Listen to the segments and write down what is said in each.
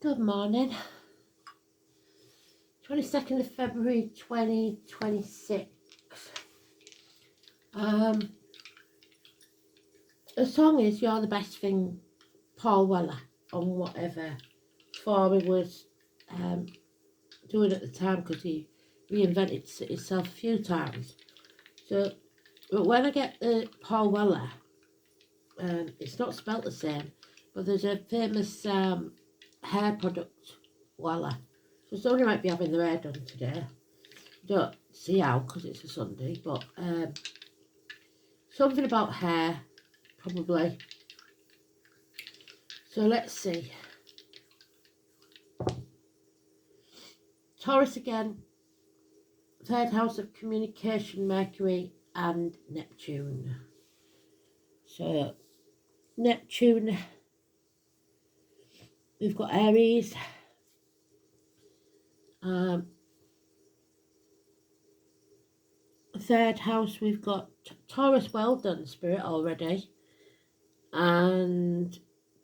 Good morning. 22nd of February 2026. The song is You're the Best Thing, Paul Weller, on whatever form he was doing at the time, because he reinvented himself a few times. So, but when I get the Paul Weller, it's not spelt the same, but there's a famous hair product, Weller. So somebody might be having their hair done today. Don't see how, because it's a Sunday, but something about hair, probably. So let's see. Taurus again, third house of communication, Mercury and Neptune. So Neptune, we've got Aries, third house, we've got Taurus. Well done, Spirit, already. And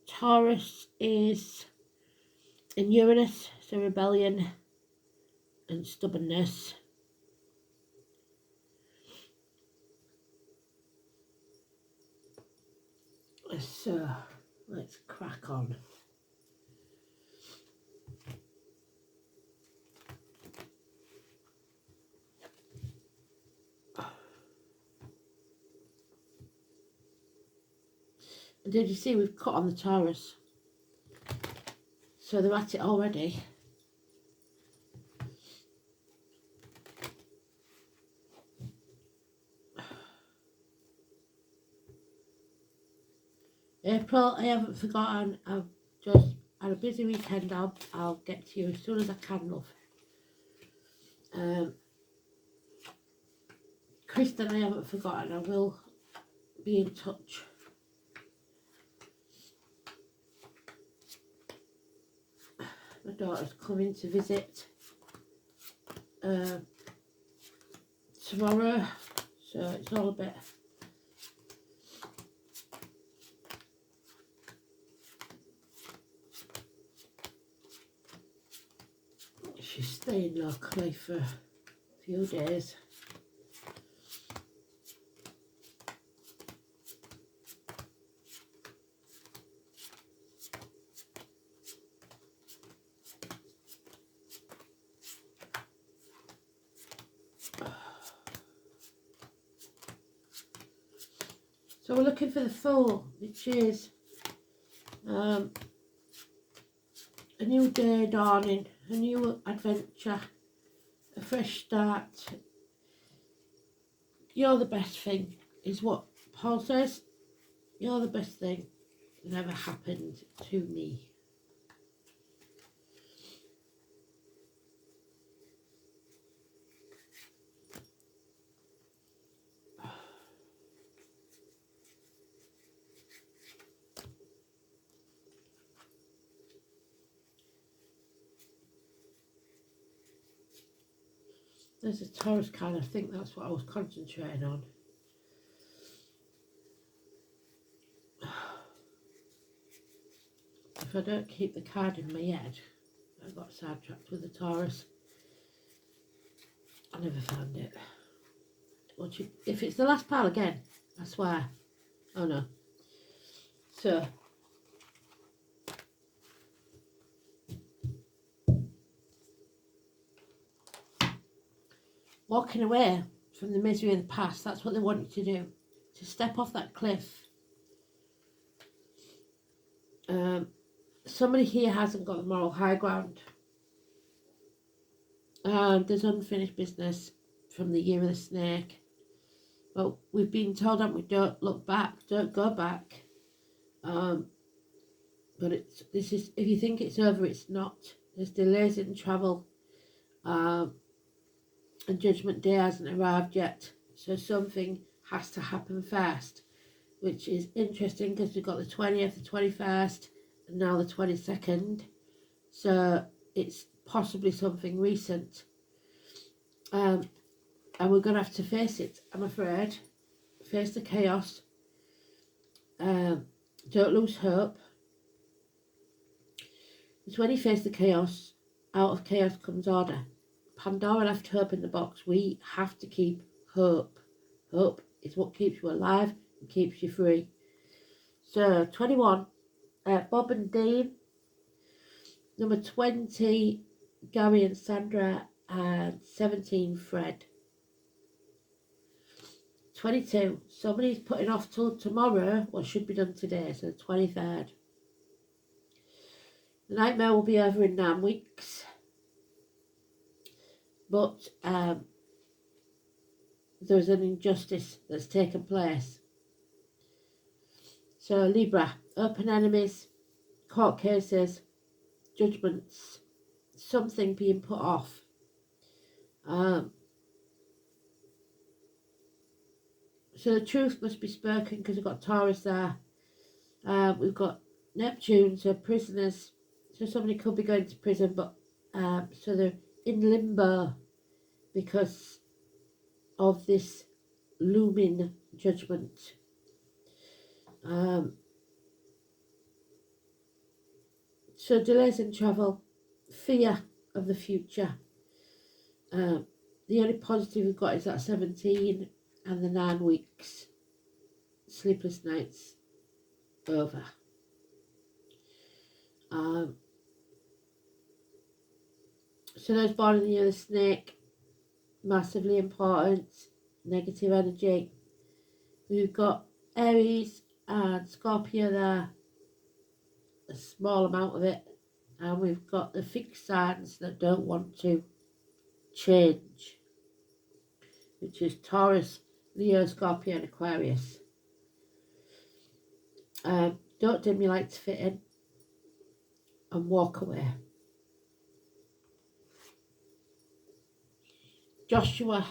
Taurus is in Uranus, so rebellion and stubbornness. So let's crack on. And did you see we've cut on the Taurus? So they're at it already. April, I haven't forgotten. I've just had a busy weekend. I'll get to you as soon as I can, love. Kristen, I haven't forgotten. I will be in touch. My daughter's coming to visit tomorrow, so it's all a bit. She's staying locally for a few days. So we're looking for the Fool, which is a new day dawning, a new adventure, a fresh start. You're the best thing, is what Paul says. You're the best thing that ever happened to me. There's a Taurus card. I think that's what I was concentrating on. If I don't keep the card in my head, I got sidetracked with the Taurus. I never found it. If it's the last pile again, I swear. Oh no. So, walking away from the misery of the past, that's what they want you to do. To step off that cliff. Somebody here hasn't got the moral high ground. There's unfinished business from the year of the snake. But we've been told that we don't look back, don't go back. But this is, if you think it's over, it's not. There's delays in travel. And Judgment Day hasn't arrived yet. So something has to happen fast, which is interesting because we've got the 20th, the 21st, and now the 22nd. So it's possibly something recent. And we're going to have to face it, I'm afraid. Face the chaos. Don't lose hope. It's when you face the chaos, out of chaos comes order. Pandora left hope in the box. We have to keep hope. Hope is what keeps you alive and keeps you free. So 21, Bob and Dean. Number 20, Gary and Sandra. And 17, Fred. 22, somebody's putting off till tomorrow what should be done today, so the 23rd. The nightmare will be over in 9 weeks. But there's an injustice that's taken place. So Libra, open enemies, court cases, judgments, something being put off. So the truth must be spoken because we've got Taurus there. We've got Neptune, so prisoners. So somebody could be going to prison, but so they're in limbo because of this looming judgment. So delays in travel, fear of the future. The only positive we've got is that 17 and the 9 weeks. Sleepless nights over. So those born in the year of the snake, massively important, negative energy. We've got Aries and Scorpio there, a small amount of it, and we've got the fixed signs that don't want to change, which is Taurus, Leo, Scorpio and Aquarius. Don't dim your light to fit in and walk away. Joshua,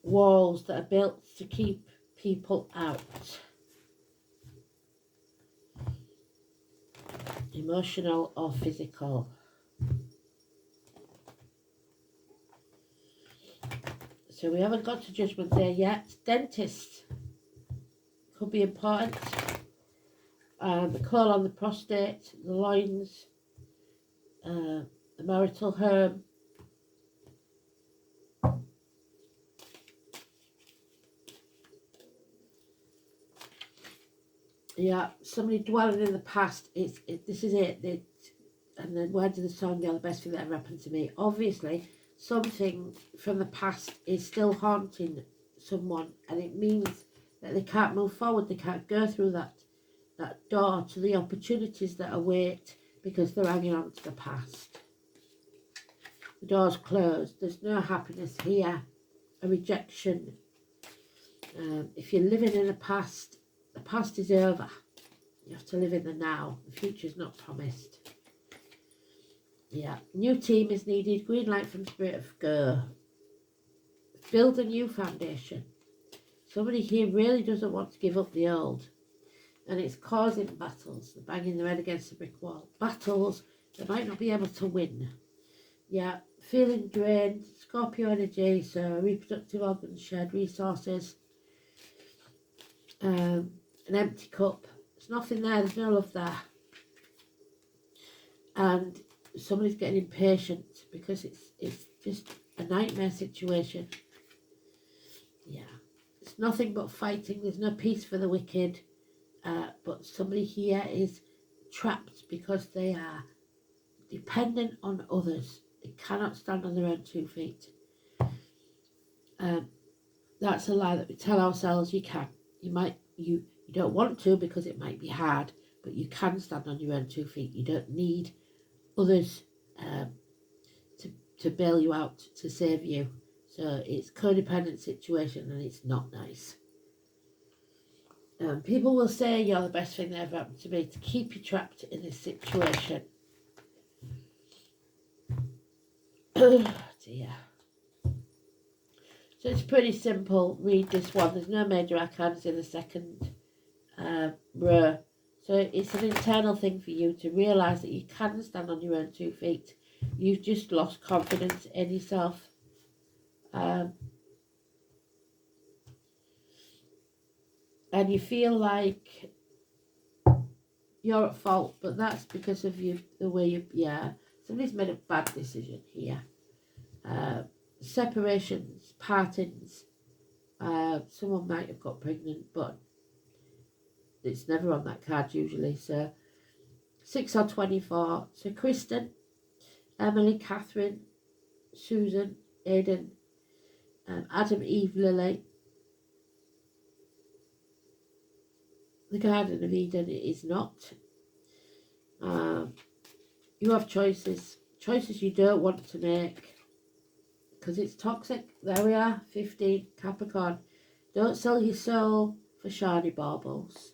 walls that are built to keep people out. Emotional or physical. So we haven't got to Judgment Day yet. Dentist could be important. The call on the prostate, the loins, the marital home. Yeah, somebody dwelling in the past. This is it. And then words of the song, "You're the best thing that ever happened to me." Obviously, something from the past is still haunting someone, and it means that they can't move forward. They can't go through that door to the opportunities that await because they're hanging on to the past. The door's closed. There's no happiness here. A rejection. If you're living in the past is over. You have to live in the now. The future's not promised. Yeah. New team is needed. Green light from Spirit of Go. Build a new foundation. Somebody here really doesn't want to give up the old. And it's causing battles. They're banging their head against the brick wall. Battles they might not be able to win. Yeah. Feeling drained. Scorpio energy. So reproductive organs, shared resources. An empty cup. There's nothing there. There's no love there. And somebody's getting impatient because it's just a nightmare situation. Yeah. It's nothing but fighting. There's no peace for the wicked. But somebody here is trapped because they are dependent on others. They cannot stand on their own 2 feet. That's a lie that we tell ourselves. You can. You don't want to because it might be hard, but you can stand on your own 2 feet. You don't need others to bail you out, to save you. So it's a codependent situation and it's not nice. People will say you're the best thing that ever happened to me to keep you trapped in this situation. Oh dear. So it's pretty simple. Read this one. There's no major arcans in the second row. So it's an internal thing for you to realise that you can stand on your own 2 feet. You've just lost confidence in yourself. And you feel like you're at fault, but that's because of you, the way you, yeah. Somebody's made a bad decision here. Separations, partings. Someone might have got pregnant, but it's never on that card usually. So 6 or 24. So Kristen, Emily, Catherine, Susan, Aidan, Adam, Eve, Lily. The Garden of Eden is not. You have choices you don't want to make, because it's toxic. There we are. 15, Capricorn. Don't sell your soul for shiny baubles.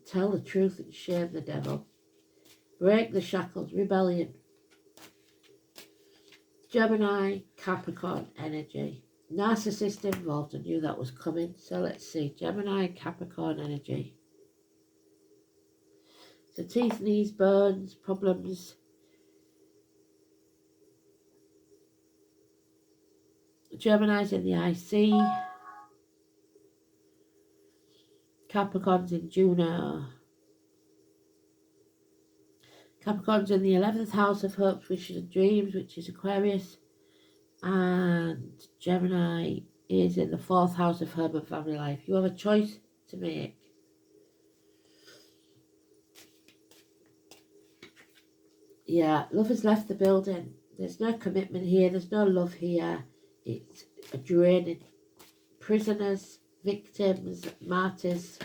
Tell the truth and shame the devil. Break the shackles. Rebellion. Gemini, Capricorn energy. Narcissist involved. I knew that was coming. So let's see. Gemini, Capricorn energy. So teeth, knees, bones, problems. Gemini's in the IC. Capricorn's in Juno. Capricorn's in the 11th house of hopes, wishes and dreams, which is Aquarius. And Gemini is in the 4th house of home and family life. You have a choice to make. Yeah, love has left the building. There's no commitment here. There's no love here. It's a draining. Prisoners, victims, martyrs.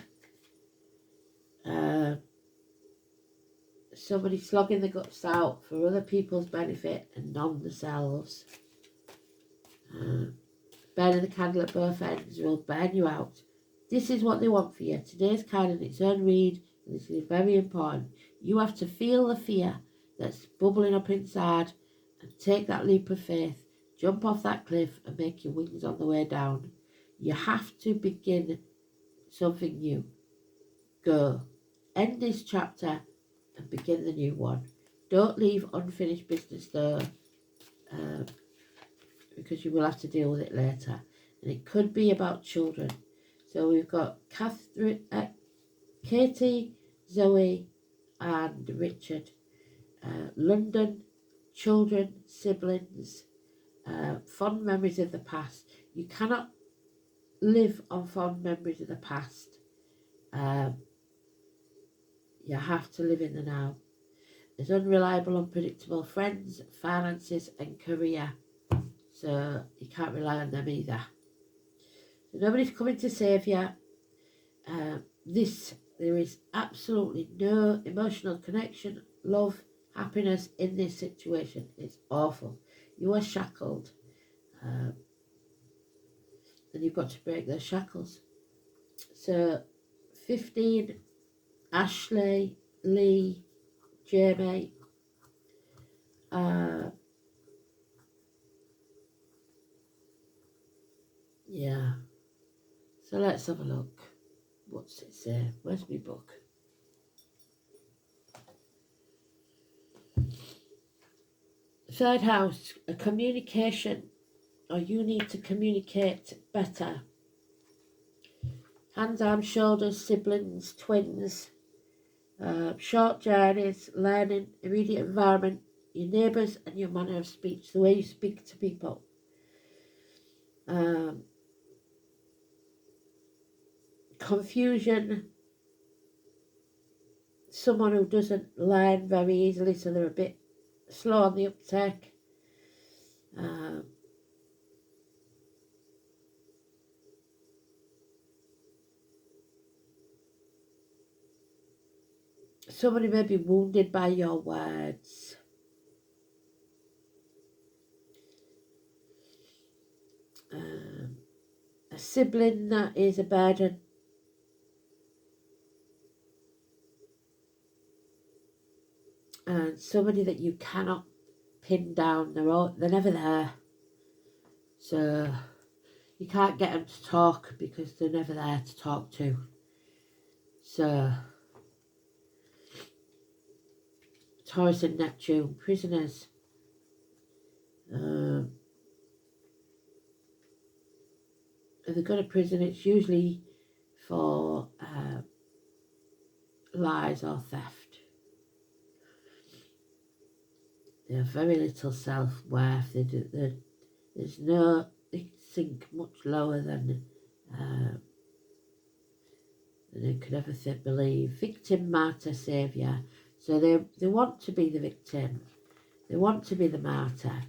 Somebody slogging the guts out for other people's benefit and none themselves. Burning the candle at both ends will burn you out. This is what they want for you. Today's card in its own read, and this is very important. You have to feel the fear that's bubbling up inside and take that leap of faith. Jump off that cliff and make your wings on the way down. You have to begin something new. Go. End this chapter and begin the new one. Don't leave unfinished business though, because you will have to deal with it later. And it could be about children. So we've got Katie, Zoe and Richard. London, children, siblings, fond memories of the past. You cannot live on fond memories of the past. You have to live in the now. There's unreliable, unpredictable friends, finances and career. So you can't rely on them either. So nobody's coming to save you. There is absolutely no emotional connection, love, happiness in this situation. It's awful. You are shackled. And you've got to break those shackles. So 15, Ashley, Lee, Jamie, yeah. So let's have a look. What's it say? Where's my book? Third house, a communication, or you need to communicate better. Hands, arms, shoulders, siblings, twins, short journeys, learning, immediate environment, your neighbours and your manner of speech, the way you speak to people. Confusion, someone who doesn't learn very easily, so they're a bit slow on the uptake. Somebody may be wounded by your words. A sibling that is a burden. And somebody that you cannot pin down. They're never there. So you can't get them to talk because they're never there to talk to. So Taurus and Neptune, prisoners. If they go to prison, it's usually for lies or theft. They have very little self-worth. There's no, they sink much lower than they could ever believe. Victim, martyr, saviour. So they want to be the victim. They want to be the martyr.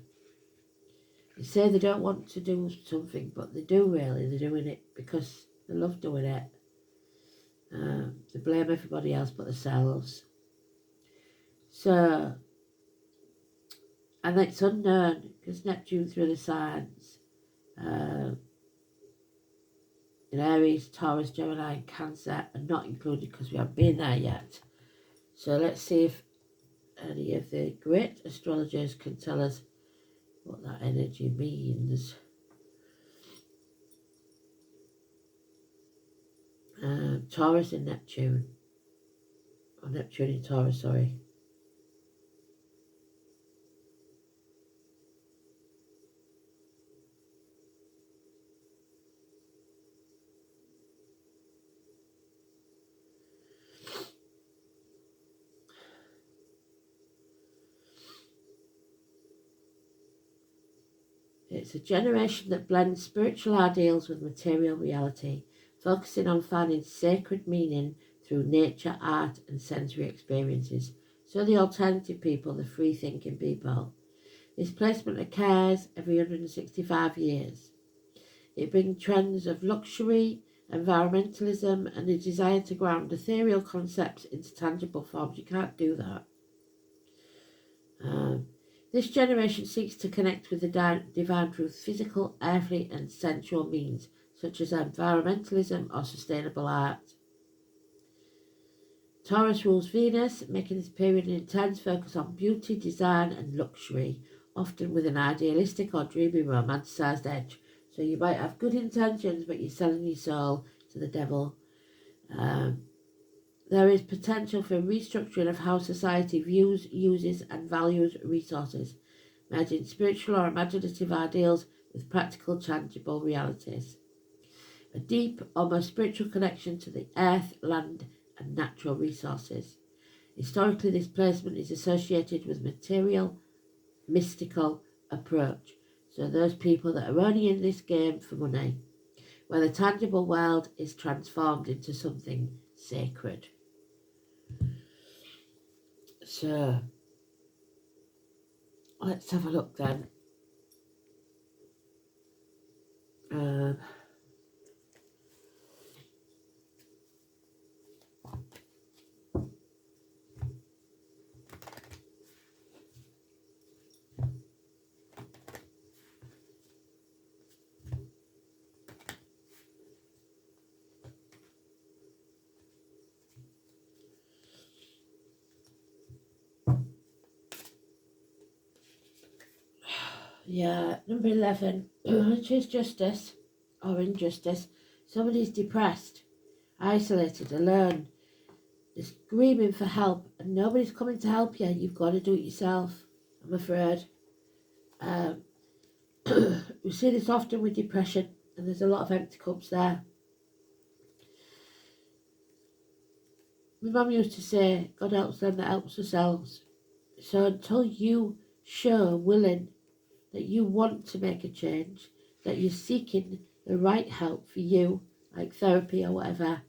They say they don't want to do something, but they do really. They're doing it because they love doing it. They blame everybody else but themselves. So, and it's unknown because Neptune through the signs in Aries, Taurus, Gemini, and Cancer are not included because we haven't been there yet. So let's see if any of the great astrologers can tell us what that energy means. Taurus and Neptune. Or Neptune in Taurus, sorry. It's a generation that blends spiritual ideals with material reality, focusing on finding sacred meaning through nature, art, and sensory experiences. So the alternative people, the free-thinking people. This placement occurs every 165 years. It brings trends of luxury, environmentalism, and a desire to ground ethereal concepts into tangible forms. You can't do that. This generation seeks to connect with the divine through physical, earthly, and sensual means, such as environmentalism or sustainable art. Taurus rules Venus, making this period an intense focus on beauty, design, and luxury, often with an idealistic or dreamy romanticised edge. So you might have good intentions, but you're selling your soul to the devil. There is potential for restructuring of how society views, uses, and values resources, merging spiritual or imaginative ideals with practical, tangible realities. A deep, almost spiritual connection to the earth, land, and natural resources. Historically, this placement is associated with material, mystical approach. So those people that are only in this game for money, where the tangible world is transformed into something sacred. So, let's have a look then. Yeah, number 11, which is justice or injustice. Somebody's depressed, isolated, alone, is screaming for help, and nobody's coming to help you. You've got to do it yourself, I'm afraid. We see this often with depression, and there's a lot of empty cups there. My mum used to say, God helps them that helps themselves. So until you show willing that you want to make a change, that you're seeking the right help for you, like therapy or whatever,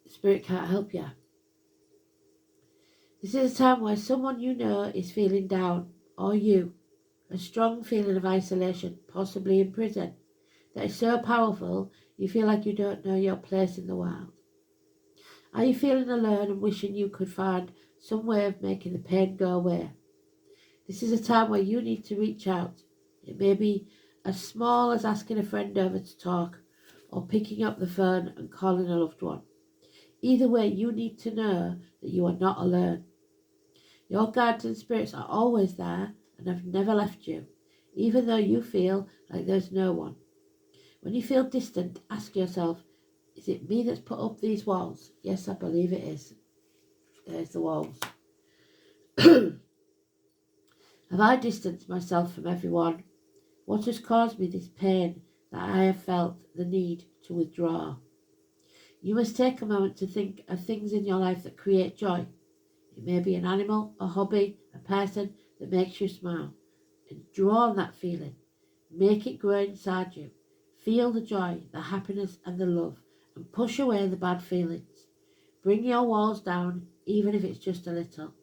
Spirit can't help you. This is a time where someone you know is feeling down, or you, a strong feeling of isolation, possibly in prison, that is so powerful you feel like you don't know your place in the world. Are you feeling alone and wishing you could find some way of making the pain go away? This is a time where you need to reach out. It may be as small as asking a friend over to talk, or picking up the phone and calling a loved one. Either way, you need to know that you are not alone. Your guides and spirits are always there and have never left you, even though you feel like there's no one. When you feel distant, ask yourself, is it me that's put up these walls? Yes, I believe it is. There's the walls. Have I distanced myself from everyone? What has caused me this pain that I have felt the need to withdraw? You must take a moment to think of things in your life that create joy. It may be an animal, a hobby, a person that makes you smile. And draw on that feeling. Make it grow inside you. Feel the joy, the happiness and the love, and push away the bad feelings. Bring your walls down, even if it's just a little.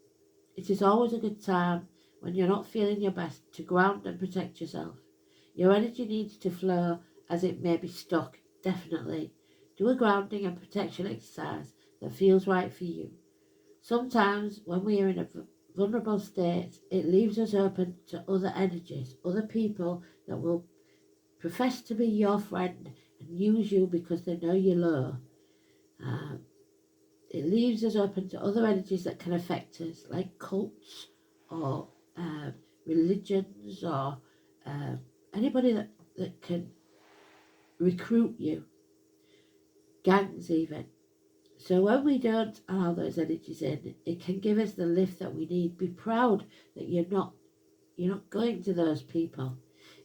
It is always a good time, when you're not feeling your best, to ground and protect yourself. Your energy needs to flow, as it may be stuck, definitely. Do a grounding and protection exercise that feels right for you. Sometimes when we are in a vulnerable state, it leaves us open to other energies, other people that will profess to be your friend and use you because they know you're low. It leaves us open to other energies that can affect us, like cults or religions or anybody that can recruit you, gangs even. So when we don't allow those energies in, it can give us the lift that we need. Be proud that you're not going to those people.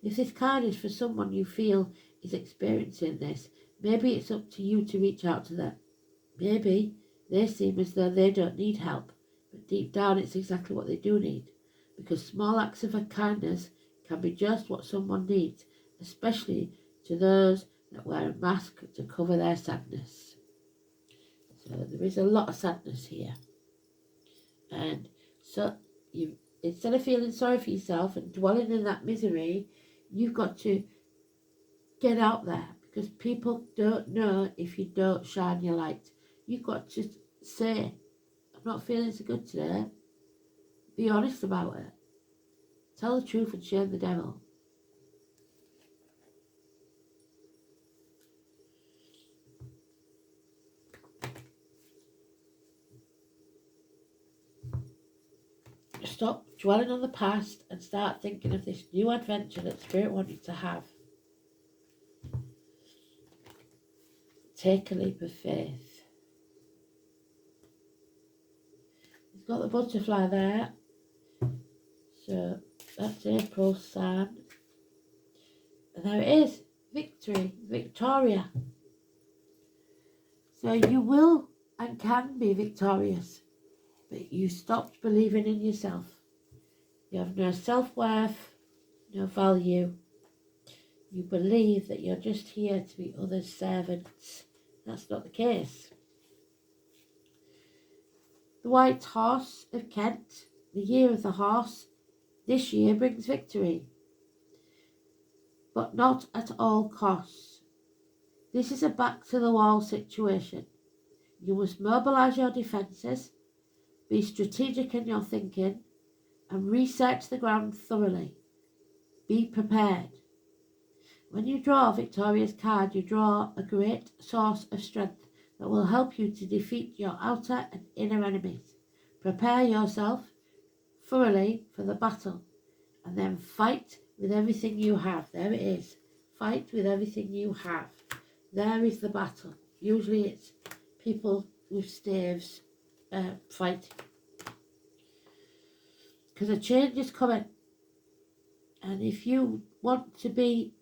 If this card is for someone you feel is experiencing this, maybe it's up to you to reach out to them. Maybe they seem as though they don't need help, but deep down it's exactly what they do need. Because small acts of kindness can be just what someone needs, especially to those that wear a mask to cover their sadness. So there is a lot of sadness here. And so you, instead of feeling sorry for yourself and dwelling in that misery, you've got to get out there, because people don't know if you don't shine your light. You've got to say, I'm not feeling so good today. Be honest about it. Tell the truth and shame the devil. Stop dwelling on the past and start thinking of this new adventure that Spirit wanted to have. Take a leap of faith. He's got the butterfly there. So that's April's sign. And there it is. Victory. Victoria. So you will and can be victorious. But you stopped believing in yourself. You have no self-worth, no value. You believe that you're just here to be others' servants. That's not the case. The White Horse of Kent, the year of the horse, this year brings victory. But not at all costs. This is a back-to-the-wall situation. You must mobilise your defences, be strategic in your thinking, and research the ground thoroughly. Be prepared. When you draw Victoria's card, you draw a great source of strength that will help you to defeat your outer and inner enemies. Prepare yourself thoroughly for the battle, and then fight with everything you have. There it is. Fight with everything you have. There is the battle. Usually it's people with staves fighting. Because a change is coming. And if you want to be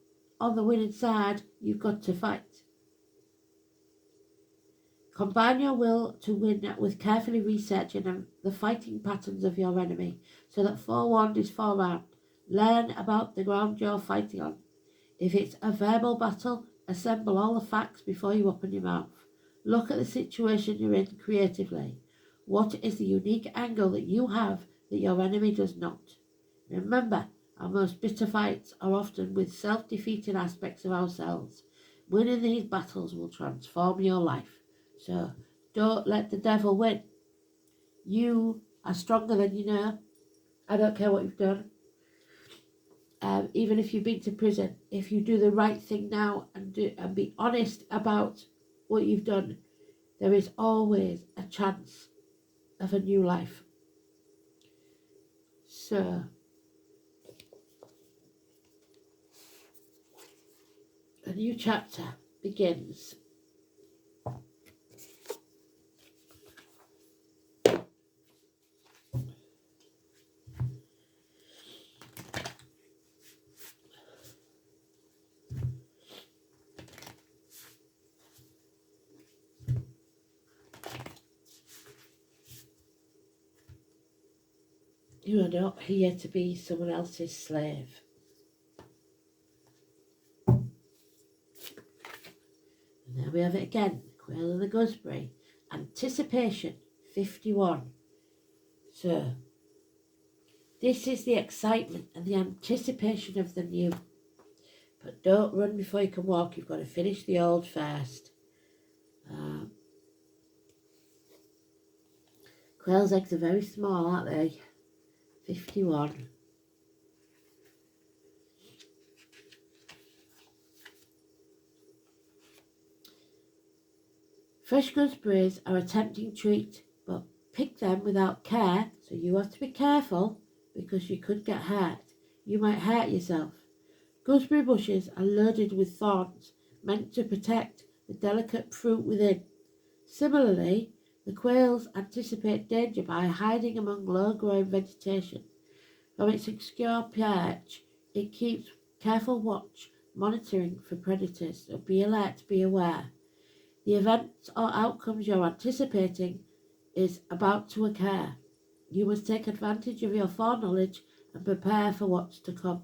on the winning side, you've got to fight. Combine your will to win with carefully researching the fighting patterns of your enemy, so that forewarned is forearmed. Learn about the ground you're fighting on. If it's a verbal battle, assemble all the facts before you open your mouth. Look at the situation you're in creatively. What is the unique angle that you have that your enemy does not? Remember, our most bitter fights are often with self-defeating aspects of ourselves. Winning these battles will transform your life. So don't let the devil win. You are stronger than you know. I don't care what you've done. Even if you've been to prison, if you do the right thing now and be honest about what you've done, there is always a chance of a new life. So a new chapter begins. You are not here to be someone else's slave. And there we have it again. Quail of the Gooseberry. Anticipation, 51. So, this is the excitement and the anticipation of the new. But don't run before you can walk. You've got to finish the old first. Quail's eggs are very small, aren't they? 51. Fresh gooseberries are a tempting treat, but pick them without care, so you have to be careful because you could get hurt. You might hurt yourself. Gooseberry bushes are loaded with thorns, meant to protect the delicate fruit within. Similarly, the quails anticipate danger by hiding among low-growing vegetation. From its secure perch, it keeps careful watch, monitoring for predators, so be alert, be aware. The events or outcomes you're anticipating is about to occur. You must take advantage of your foreknowledge and prepare for what's to come.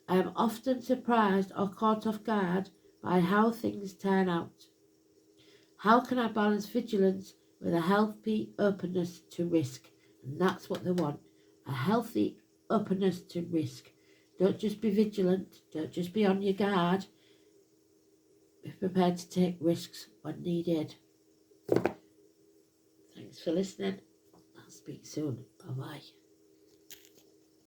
I am often surprised or caught off guard by how things turn out. How can I balance vigilance with a healthy openness to risk? And that's what they want, a healthy openness to risk. Don't just be vigilant, don't just be on your guard. Be prepared to take risks when needed. Thanks for listening. I'll speak soon. Bye-bye.